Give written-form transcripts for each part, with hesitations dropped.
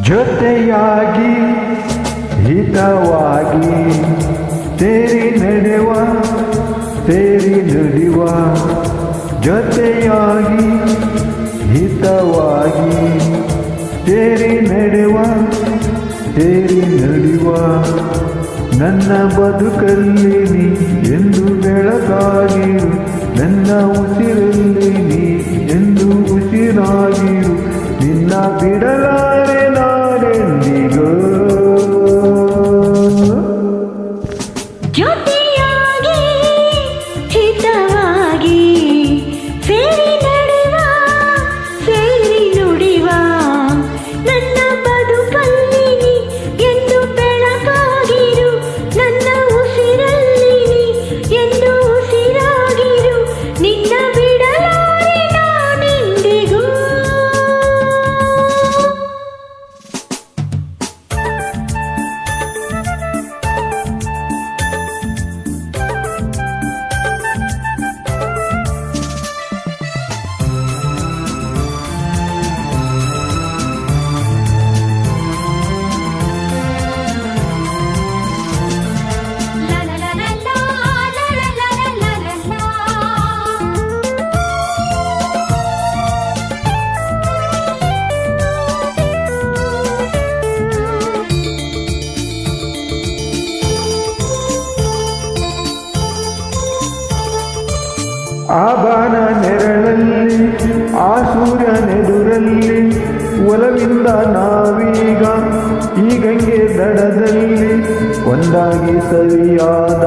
ಜೊತೆಯಾಗಿ ಹಿತವಾಗಿ ಸೇರಿ ನಡೆವ ಜೊತೆಯಾಗಿ ಹಿತವಾಗಿ ಸೇರಿ ನಡೆವ ನನ್ನ ಬದುಕಲ್ಲಿ ನೀ ಎಂದು ಬೆಳಕಾಗಿರು, ನನ್ನ ಉಸಿರಲ್ಲಿ ನೀ ಎಂದು ಉಸಿರಾಗಿರು, ನಿನ್ನ ಬಿಡಲಾರೆ ನಾನೆಂದಿಗೋ. ಜೊತೆಯಾಗಿ ಹಿತವಾಗಿ ಸೇರಿ ನಡೆವ ಸೇರಿ ನುಡಿವ ನನ್ನ ಬದುಕಲ್ಲಿ ನೀ ಎಂದು ಬೆಳಕಾಗಿರು, ನನ್ನ ಉಸಿರಲ್ಲಿ ನೀ ಎಂದು ಉಸಿರಾಗಿರು, ನಿನ್ನ ಬಿಡಲಾರೆ ನಾನೆಂದಿಗೂ. ಆ ಬಾನ ನೆರಳಲ್ಲಿ ಆ ಸೂರ್ಯನೆದುರಲ್ಲಿ ಒಲವಿಂದ ನಾವೀಗ ಈ ಗಂಗೆ ದಡದಲ್ಲಿ ಒಂದಾಗಿ ಸರಿಯಾದ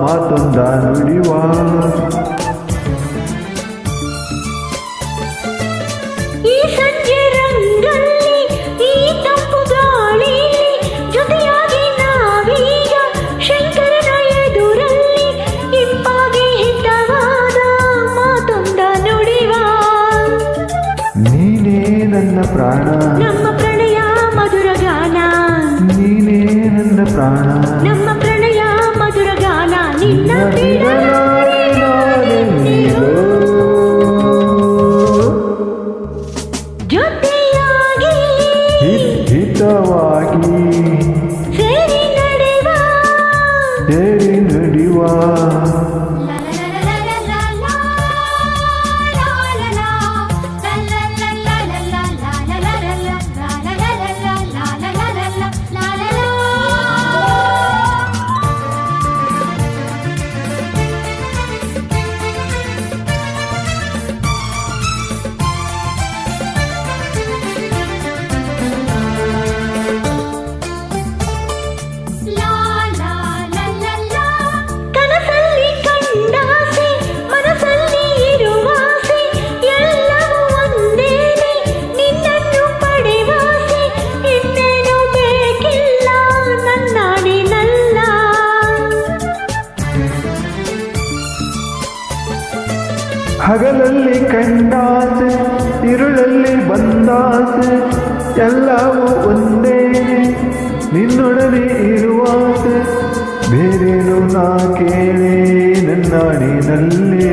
ಮಾತೊಂದ ನುಡಿವ. ಈ ಸಂಜೆ ರಂಗಲ್ಲಿ ಈ ತಂಪು ಗಾಳಿ ಜೊತೆಯಾಗಿ ನಾವೀಗ ಶಂಕರನ ಎದುರಲ್ಲಿ ಇಂಪಾಗಿ ಹಿತವಾದ ಮಾತೊಂದ ನುಡಿವ. ನೀನೇ ನನ್ನ ಪ್ರಾಣ, ನಮ್ಮ ಪ್ರಣಯ ಮಧುರ ಗಾನ, ನೀನೇ ನನ್ನ ಪ್ರಾಣ, ನಮ್ಮ ಪ್ರಣಯ ಮಧುರ ಗಾನ, ನಿನ್ನ ಬಿಡಲಾರೆ ನಾನೆಂದಿಗೂ. ಜೊತೆಯಾಗಿ ಹಿತವಾಗಿ ಸೇರಿ ನಡೆವ ಕನಸಲ್ಲಿ ಕಂಡಾಸೆ ಮನಸ್ಸಲ್ಲಿ ಇರುವಾಸೆ ಎಲ್ಲವೂ ಒಂದೇನೆ ನಿನ್ನನ್ನು ಪಡೆವಾಸೆ, ಇನ್ನೇನು ಬೇಕಿಲ್ಲ ನನ್ನಾಡಿನಲ್ಲ. ಹಗಲಲ್ಲಿ ಕಂಡಾಸೆ ഇരുಳಲ್ಲಿ ಬಂದಾಸೆ ಎಲ್ಲವೂ ಒಂದೇನೆ ನಿನ್ನೊಡನೆ ಇರುವಾಸೆ, ಬೇರೇನು ನಾ ಕೇಳಿ ನನ್ನಾಡಿನಲ್ಲಿ.